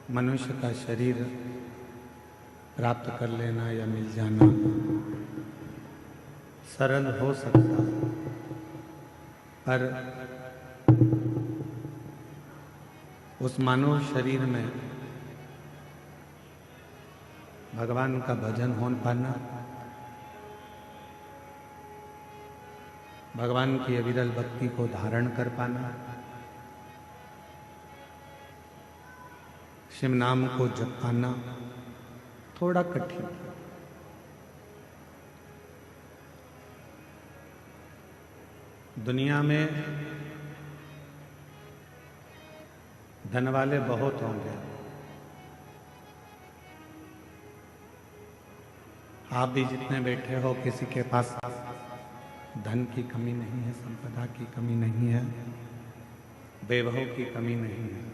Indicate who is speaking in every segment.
Speaker 1: मनुष्य का शरीर प्राप्त कर लेना या मिल जाना सरल हो सकता, पर उस मानव शरीर में भगवान का भजन हो पाना, भगवान की अविरल भक्ति को धारण कर पाना, शिव नाम को जप पाना थोड़ा कठिन। दुनिया में धन वाले बहुत होंगे, आप भी जितने बैठे हो किसी के पास धन की कमी नहीं है, संपदा की कमी नहीं है, वैभव की कमी नहीं है।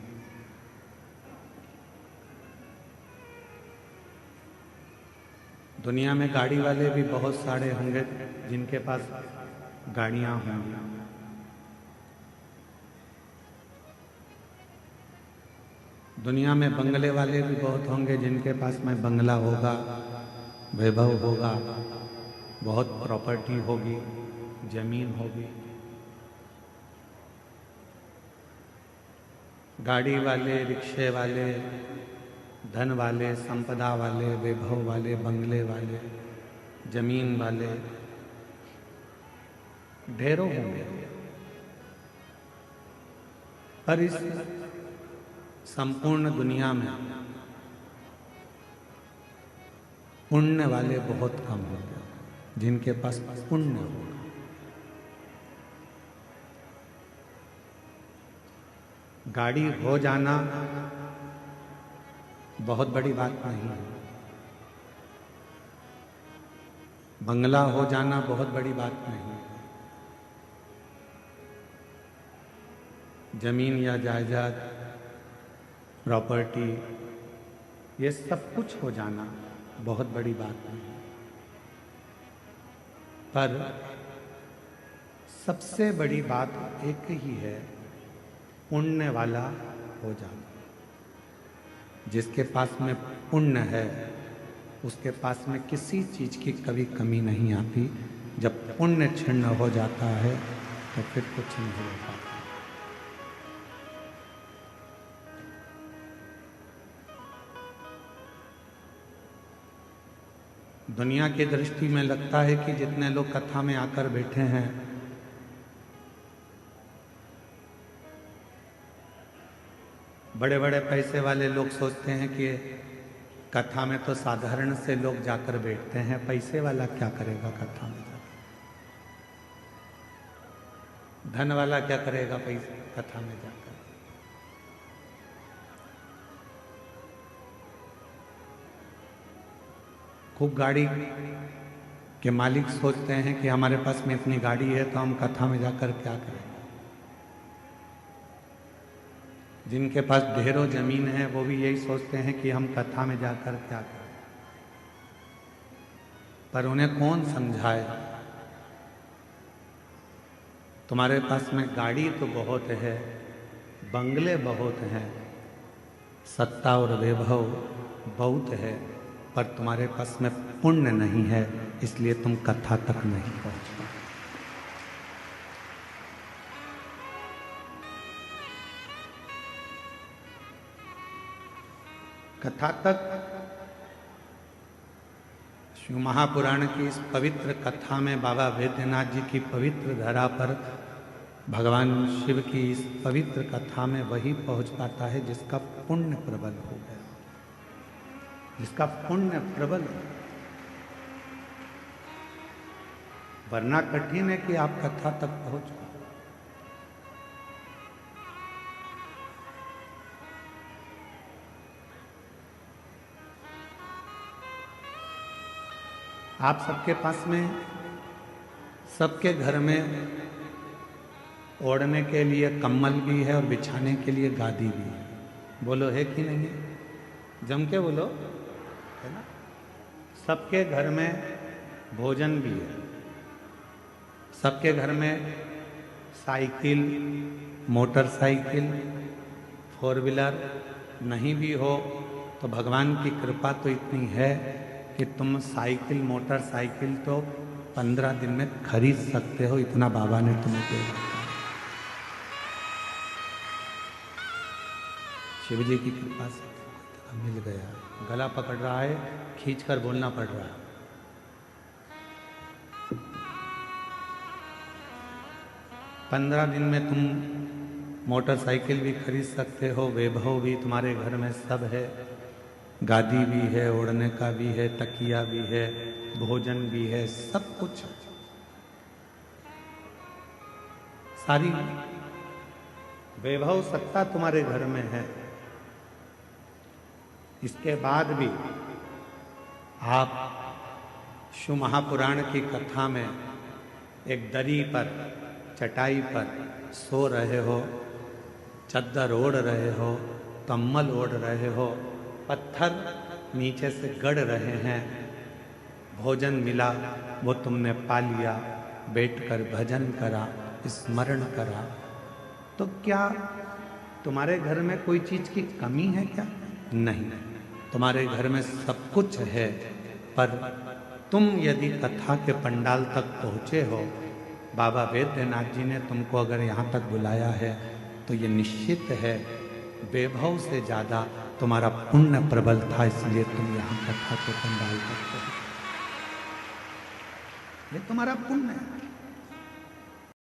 Speaker 1: दुनिया में गाड़ी वाले भी बहुत सारे होंगे जिनके पास गाड़ियां होंगी। दुनिया में बंगले वाले भी बहुत होंगे जिनके पास में बंगला होगा, वैभव होगा, बहुत प्रॉपर्टी होगी, जमीन होगी। गाड़ी वाले, रिक्शे वाले, धन वाले, संपदा वाले, वैभव वाले, बंगले वाले, जमीन वाले ढेरों होंगे, पर इस संपूर्ण दुनिया में पुण्य वाले बहुत कम होंगे, जिनके पास पुण्य होगा। गाड़ी हो जाना बहुत बड़ी बात नहीं है, बंगला हो जाना बहुत बड़ी बात नहीं है, जमीन या जायदाद, प्रॉपर्टी, ये सब कुछ हो जाना बहुत बड़ी बात नहीं है, पर सबसे बड़ी बात एक ही है, पुण्य वाला हो जाना। जिसके पास में पुण्य है उसके पास में किसी चीज की कभी कमी não आती। जब पुण्य क्षीण हो जाता है तो फिर कुछ नहीं हो पाता। दुनिया की दृष्टि में लगता है कि जितने लोग कथा में आकर बैठे हैं बड़े बड़े पैसे वाले लोग सोचते हैं कि कथा में तो साधारण से लोग जाकर बैठते हैं, पैसे वाला क्या करेगा कथा में जाकर, धन वाला क्या करेगा पैसे कथा में जाकर। खूब गाड़ी के मालिक सोचते हैं कि हमारे पास में इतनी गाड़ी है तो हम कथा में जाकर क्या करें। जिनके पास ढेरों जमीन है वो भी यही सोचते हैं कि हम कथा में जाकर क्या करें, पर उन्हें कौन समझाए। तुम्हारे पास में गाड़ी तो बहुत है, बंगले बहुत हैं, सत्ता और वैभव बहुत है, पर तुम्हारे पास में पुण्य नहीं है, इसलिए तुम कथा तक नहीं पहुंच पाए। कथा तक शिव महापुराण की इस पवित्र कथा में बाबा वैद्यनाथ जी की पवित्र धरा पर भगवान शिव की इस पवित्र कथा में वही पहुंच पाता है जिसका पुण्य प्रबल हो गया, जिसका पुण्य प्रबल हो। वरना कठिन है कि आप कथा तक पहुंच पाए। आप सबके पास में, सबके घर में ओढ़ने के लिए कम्बल भी है और बिछाने के लिए गादी भी है। बोलो है कि नहीं है? जम के बोलो, है ना? सबके घर में भोजन भी है, सबके घर में साइकिल, मोटरसाइकिल, फोर व्हीलर, नहीं भी हो तो भगवान की कृपा तो इतनी है कि तुम साइकिल मोटरसाइकिल तो 15 दिन में खरीद सकते हो, इतना बाबा ने तुम्हें दे रखा है। शिव जी की कृपा से मिल गया। गला पकड़ रहा है, खींचकर बोलना पड़ रहा है। पंद्रह दिन में तुम मोटरसाइकिल भी खरीद सकते हो, वैभव भी तुम्हारे घर में सब है, गादी भी है, ओढ़ने का भी है, तकिया भी है, भोजन भी है, सब कुछ। सारी वैभव सत्ता तुम्हारे घर में है। इसके बाद भी आप शिव महापुराण की कथा में एक दरी पर, चटाई पर सो रहे हो, चद्दर ओढ़ रहे हो, कम्बल ओढ़ रहे हो, पत्थर नीचे से गड़ रहे हैं, भोजन मिला वो तुमने पा लिया, बैठकर भजन करा, स्मरण करा, तो क्या तुम्हारे घर में कोई चीज की कमी है क्या? नहीं, तुम्हारे घर में सब कुछ है। पर तुम यदि कथा के पंडाल तक पहुंचे हो, बाबा वैद्यनाथ जी ने तुमको अगर यहाँ तक बुलाया है, तो ये निश्चित है वैभव से ज्यादा तुम्हारा पुण्य प्रबल था, इसलिए तुम यहाँ कथा के पंडाल तक पहुंचे। ये तुम्हारा पुण्य है।